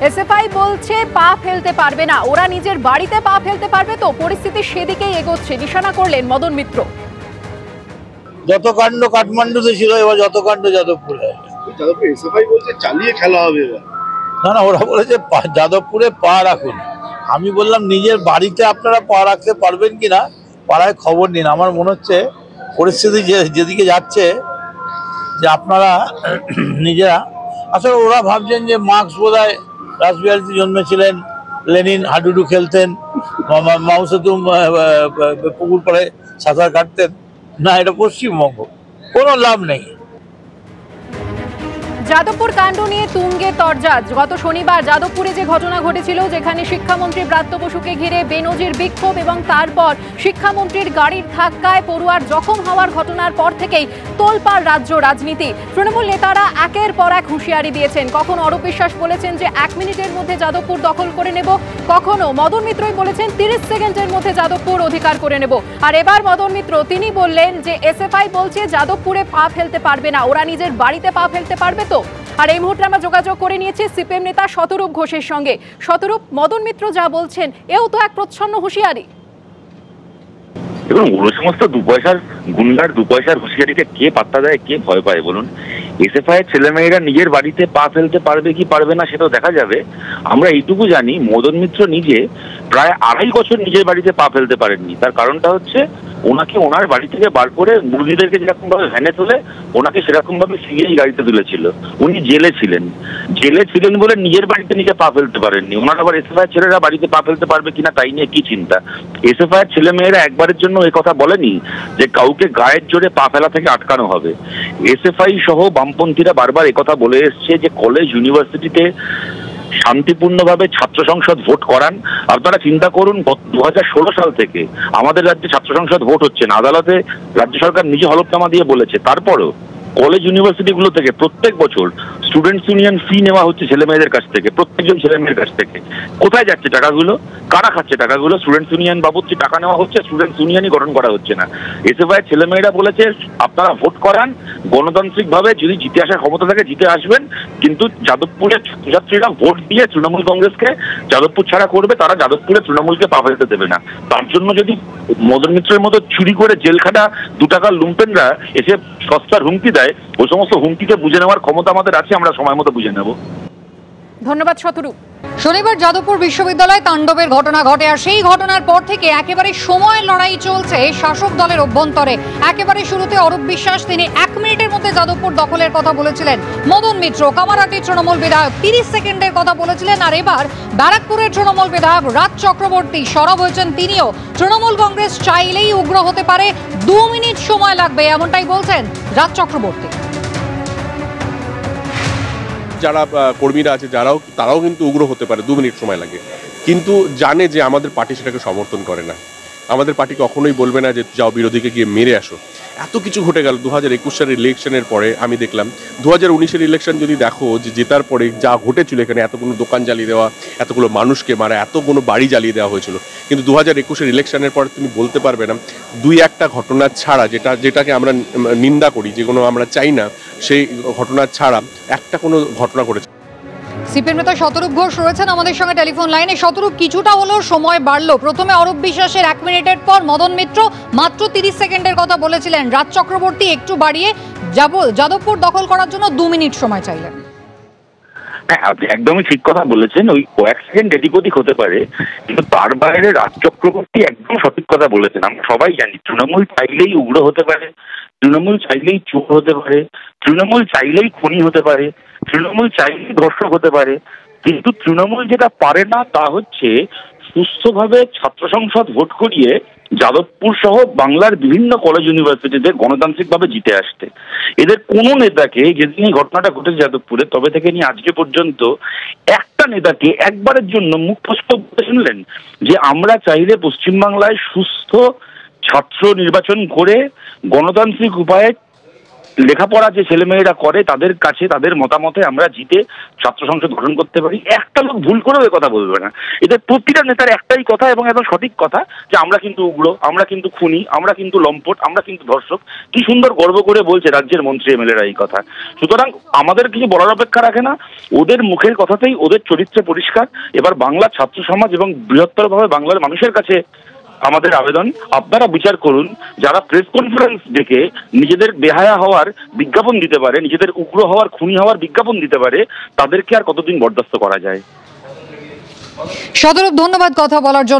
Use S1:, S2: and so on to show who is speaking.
S1: SFI বলছে পা ফেলতে পারবে না, ওরা নিজের বাড়িতে পা ফেলতে পারবে তো। পরিস্থিতি সেদিকেই এগোচ্ছে, নিশানা করলেন মদন মিত্র।
S2: যত কাণ্ড কাঠমান্ডুতে ছিল, এবার যত কাণ্ড যাদবপুরে।
S3: এসএফআই বলছে চালিয়ে খেলা হবে।
S2: না না, ওরা বলেছে যাদবপুরে পা রাখুন। আমি বললাম নিজের বাড়িতে আপনারা পা রাখতে পারবেন কিনা পাড়ায় খবর নিন। আমার মনে হচ্ছে পরিস্থিতি যেদিকে যাচ্ছে যে আপনারা নিজেরা, আসলে ওরা ভাবছেন যে মার্কস বোধহয় রাসবিহারীতে জন্মেছিলেন, লেনিন হাডুডু খেলতেন, মাও সেতুং পুকুর পাড়ে সাঁতার কাটতেন। না, এটা পশ্চিমবঙ্গ, কোনো লাভ নেই।
S1: যাদবপুর কাণ্ড নিয়ে তুঙ্গে তরজা। গত শনিবার যাদবপুরে যে ঘটনা ঘটেছিল, যেখানে শিক্ষামন্ত্রী ব্রাত্য বসুকে ঘিরে বেনজির বিক্ষোভ এবং তারপর শিক্ষামন্ত্রীর গাড়ির ধাক্কায় পড়ুয়ার জখম হওয়ার ঘটনার পর থেকেই তোলপাড় রাজ্য রাজনীতি। তৃণমূল নেতারা একের পর এক হুঁশিয়ারি দিয়েছেন। কখনো অরূপ বিশ্বাস বলেছেন যে 1 মিনিটের মধ্যে যাদবপুর দখল করে নেব, কখনো মদন মিত্রই বলেছেন 30 সেকেন্ডের মধ্যে যাদবপুর অধিকার করে নেব। আর এবার মদন মিত্র তিনি বললেন যে এসএফআই বলছে যাদবপুরে পা ফেলতে পারবে না, ওরা নিজের বাড়িতে পা ফেলতে পারবে তো। আর এই মুহূর্তে আমরা যোগাযোগ করে নিয়েছি সিপিএম নেতা শতরূপ ঘোষের সঙ্গে। শতরূপ, মদন মিত্র যা বলছেন এও তো এক প্রচ্ছন্ন হুঁশিয়ারি।
S4: এবং ওই সমস্ত 2 পয়সার গুন্ডার 2 পয়সার হুঁশিয়ারিকে কে পাত্তা দেয়, কে ভয় পায় বলুন? এসএফআই এর ছেলেমেয়েরা নিজের বাড়িতে পা ফেলতে পারবে কি পারবে না সেটাও দেখা যাবে। আমরা এইটুকু জানি, মদন মিত্র নিজে প্রায় 2.5 বছর নিজের বাড়িতে পা ফেলতে পারেননি। তার কারণটা হচ্ছে ওনাকে ওনার বাড়ি থেকে বার করে মুরগিদেরকে যেরকম ভাবে ভ্যানে তুলে ওনাকে সেরকম ভাবে সিআই গাড়িতে তুলেছিল। উনি জেলে ছিলেন বলে নিজের বাড়িতে নিজে পা ফেলতে পারেননি। ওনার আবার এসএফআই ছেলেরা বাড়িতে পা ফেলতে পারবে কিনা তাই নিয়ে কি চিন্তা? এসএফআই ছেলে মেয়েরা একবারের জন্য এই কথা বলেনি যে কাউকে গায়ের জোরে পা ফেলা থেকে আটকানো হবে। এসএফআই সহ বামপন্থীরা বারবার একথা বলে এসছে যে কলেজ ইউনিভার্সিটিতে শান্তিপূর্ণভাবে ছাত্র সংসদ ভোট করান। আপনারা চিন্তা করুন, 2016 সাল থেকে আমাদের রাজ্যে ছাত্র সংসদ ভোট হচ্ছে না। আদালতে রাজ্য সরকার নিজে হলফনামা দিয়ে বলেছে। তারপরও কলেজ ইউনিভার্সিটিগুলো থেকে প্রত্যেক বছর স্টুডেন্টস ইউনিয়ন ফি নেওয়া হচ্ছে ছেলে মেয়েদের কাছ থেকে, প্রত্যেকজন ছেলে মেয়ের কাছ থেকে। কোথায় যাচ্ছে টাকাগুলো? কারা খাচ্ছে টাকাগুলো? স্টুডেন্টস ইউনিয়ন বাবদ টাকা নেওয়া হচ্ছে, স্টুডেন্টস ইউনিয়নই গঠন করা হচ্ছে না। এসএফআই ছেলে মেয়েরা বলেছে আপনারা ভোট করান, গণতান্ত্রিকভাবে যদি জিতে আসার ক্ষমতা থাকে জিতে আসবেন, কিন্তু যাদবপুরের ছাত্রছাত্রীরা ভোট দিয়ে তৃণমূল কংগ্রেসকে যাদবপুর ছাড়া করবে, তারা যাদবপুরে তৃণমূলকে পা ফেলতে দেবে না। তার জন্য যদি মদন মিত্রের মতো চুরি করে জেল খাটা 2 টাকার লুম্পেনরা এসে সস্তার হুমকি দেয়, ওই সমস্ত হুমকিকে বুঝে নেওয়ার ক্ষমতা আমাদের আছে, আমরা সময় মতো বুঝে নেব।
S1: ধন্যবাদ শতরূপ।
S5: শনিবার যাদবপুর বিশ্ববিদ্যালয়ে তাণ্ডবের ঘটনা ঘটে, আর সেই ঘটনার পর থেকে একেবারে সময়ের লড়াই চলছে শাসক দলের অভ্যন্তরে। একেবারে শুরুতে অরূপ বিশ্বাস তিনি 1 মিনিটের মধ্যে যাদবপুর দখলের কথা বলেছিলেন। মদন মিত্র কামারহাটি তৃণমূল বিধায়ক 30 সেকেন্ডের কথা বলেছিলেন। আর এবার ব্যারাকপুরের তৃণমূল বিধায়ক রাজ চক্রবর্তী সরব হয়েছেন। তিনিও তৃণমূল কংগ্রেস চাইলেই উগ্র হতে পারে, 2 মিনিট সময় লাগবে, এমনটাই বলছেন রাজ চক্রবর্তী।
S6: যারা কর্মীরা আছে তারাও কিন্তু উগ্র হতে পারে, 2 মিনিট সময় লাগে, কিন্তু জানে যে আমাদের পার্টি সেটাকে সমর্থন করে না। আমাদের পার্টি কখনোই বলবে না যে যাও বিরোধীকে গিয়ে মেরে আসো। এত কিছু ঘটে গেল 2021 সালের ইলেকশনের পরে। আমি দেখলাম 2019-এর ইলেকশন যদি দেখো, যে জেতার পরে যা ঘটেছিল, এখানে এতগুলো দোকান জ্বালিয়ে দেওয়া, এতগুলো মানুষকে মারা, এতগুলো বাড়ি জ্বালিয়ে দেওয়া হয়েছিল। কিন্তু 2021-এর ইলেকশনের পরে তুমি বলতে পারবে না 2-1টা ঘটনা ছাড়া, যেটাকে আমরা নিন্দা করি, যেগুলো আমরা চাই না, সেই ঘটনা ছাড়া একটা কোনো ঘটনা ঘটেছে।
S5: সিপিএম নেতা শতরূপ ঘোষ রয়েছেন আমাদের সঙ্গে টেলিফোন লাইনে। শতরূপ, কিছুটা হলেও সময় বাড়লো। প্রথমে অরূপ বিশ্বাসের 1 মিনিটের পর মদন মিত্র মাত্র 30 সেকেন্ডের কথা বলেছিলেন। রাজ চক্রবর্তী একটু বাড়িয়ে যাদবপুর দখল করার জন্য 2 মিনিট সময় চাইলেন।
S4: হ্যাঁ, আপনি একদমই ঠিক কথা বলেছেন। ওই কয়েক সেকেন্ড এদিক ওদিক হতে পারে, কিন্তু তার বাইরে রাজ চক্রবর্তী একদম সঠিক কথা বলেছেন। আমরা সবাই জানি তৃণমূল চাইলেই উগ্র হতে পারে, তৃণমূল চাইলেই চোর হতে পারে, তৃণমূল চাইলেই খুনি হতে পারে, তৃণমূল চাইলেই ধর্ষক হতে পারে। কিন্তু তৃণমূল যেটা পারে না তা হচ্ছে সুস্থভাবে ছাত্র সংসদ ভোট করিয়ে যাদবপুর সহ বাংলার বিভিন্ন কলেজ ইউনিভার্সিটিতে গণতান্ত্রিকভাবে জিতে আসতে। এদের কোনো নেতাকে, যেদিন এই ঘটনাটা ঘটেছে যাদবপুরে, তবে থেকে নিয়ে আজকে পর্যন্ত একটা নেতাকে একবারের জন্য মুখ ফসক বলতে শুনলেন যে আমরা চাইলে পশ্চিমবাংলায় সুস্থ ছাত্র নির্বাচন করে গণতান্ত্রিক উপায়ে লেখাপড়া যে ছেলেমেয়েরা করে তাদের কাছে তাদের মতামতে আমরা জিতে ছাত্র সংসদ গঠন করতে পারি। একটা লোক ভুল করেও এ কথা বলবে না। এদের প্রতিটা নেতার একটাই কথা এবং একদম সঠিক কথা যে আমরা কিন্তু উগ্র, আমরা কিন্তু খুনি, আমরা কিন্তু লম্পট, আমরা কিন্তু ধর্ষক। কি সুন্দর গর্ব করে বলছে রাজ্যের মন্ত্রী এমএলএরা এই কথা। সুতরাং আমাদের কিছু বলার অপেক্ষা রাখে না, ওদের মুখের কথাতেই ওদের চরিত্রে পরিষ্কার। এবার বাংলার ছাত্র সমাজ এবং বৃহত্তরভাবে বাংলার মানুষের কাছে আমাদের আবেদন, আপনারা বিচার করুন। যারা প্রেস কনফারেন্স ডেকে নিজেদের বেহায়া হওয়ার বিজ্ঞাপন দিতে পারে, নিজেদের উগ্র হওয়ার খুনি হওয়ার বিজ্ঞাপন দিতে পারে, তাদেরকে আর কতদিন বরদাস্ত করা যায়।
S5: সদরূপ ধন্যবাদ কথা বলার জন্য।